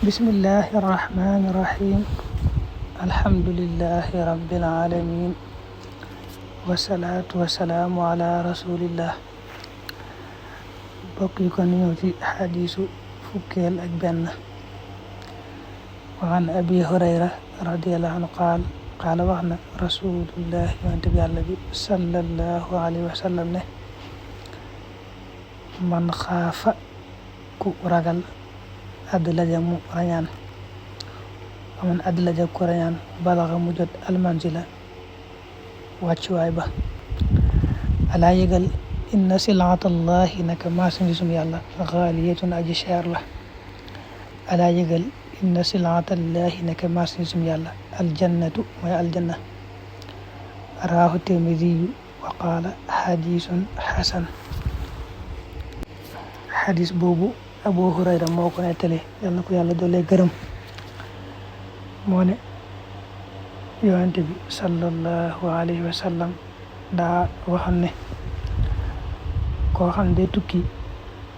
bismillahi irrahmani irrahim alhamdulillahi rabbil alamin wasalaatu wasalaamu ala rasulillah. bokk yi kon ñëw ci xadiisu fukkeel ak benn. wa an abi hurayra radiallahu anhu qaala wax na rasulullah yonent bi yàlla bi sallallahu alayhi wa sallam ne man xaafa ku ragal adlaja mu rañaan aman adlaja ku rañaan balaxa mu jot almanzila wàccuwaay ba alaa yëgal inna silaatallahi naka marchandisum yàlla xaaliyatun aji cher la. alaa yëgal inna silaatallahi naka marchandisum yàlla aljannatu mooy aljanna. raahu tirmidiyu wa qaala xadiisun xasan. xadis boobu abu hurayra moo ko nettali yal na ko yàlla doole gërëm. moo ne yonent bi sallallahu alayhi wa sallam daa waxoon ne koo xam ne day tukki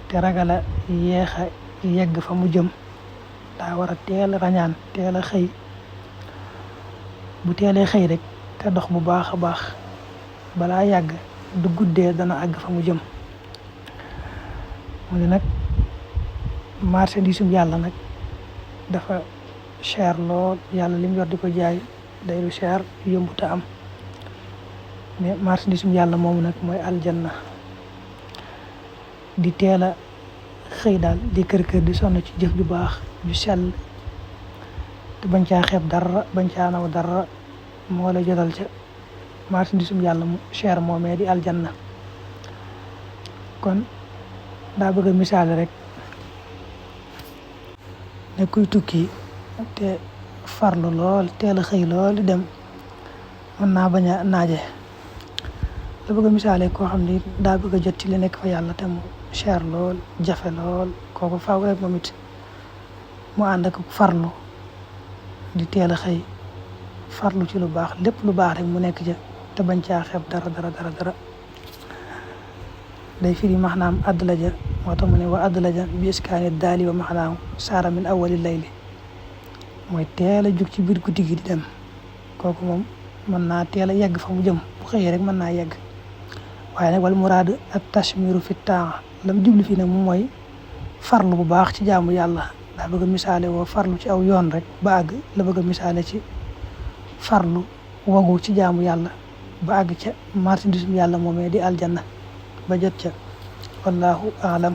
te ragala yeexa yegg fa mu jëm daa war a teel rañaan teel a xëy. bu teelee xëy rek te dox bu baax a baax balaa yàgg du guddee dana àgg fa mu jëm. mu ne nag marchandisum yàlla nag dafa cher lool. yàlla lim yor di ko jaay day lu cher yombuta am. mais marchandisum yàlla moomu nag mooy aljanna. di teel a xëy daal di kër di sonn ci jëf ju baax ju sell te bañ caa xeeb dara bañ caa naw dara moo la jotal ca marchandisum yàlla mu cher moomee di aljanna. kon daa bëgg a misaal rek ne kuy tukki te farlu lool teel a xëy lool di dem mën naa bañ a naaje. la bëgg a misaale koo xam ni daa bëgg a jot ci li nekk fa yàlla te mu cher lool jafe lool kooku faaw rek moom it mu ànd ak farlu di teel a xëy farlu ci lu baax lépp lu baax rek mu nekk ca te bañ caa xeeb dara day firi maxnaam adlaja moo tax mu ne wa adlaja bi iskaani daali wa maxnaam saara min awali layli mooy teel a jug ci biir guddi gi di dem. kooku moom mën naa teel a yegg fa mu jëm bu xëyee rek mën naa yegg. waaye nag wal muraad ak tashmiru fi temps lam jublu fii nag moom mooy farlu bu baax ci jaamu yàlla. daa bëgg a misaale woo farlu ci aw yoon rek ba àgg la bëgg a misaale ci farlu wagu ci jaamu yàlla ba àgg ca marchandisum yàlla moomee di aljanna ba jot ca. wallahu aalam.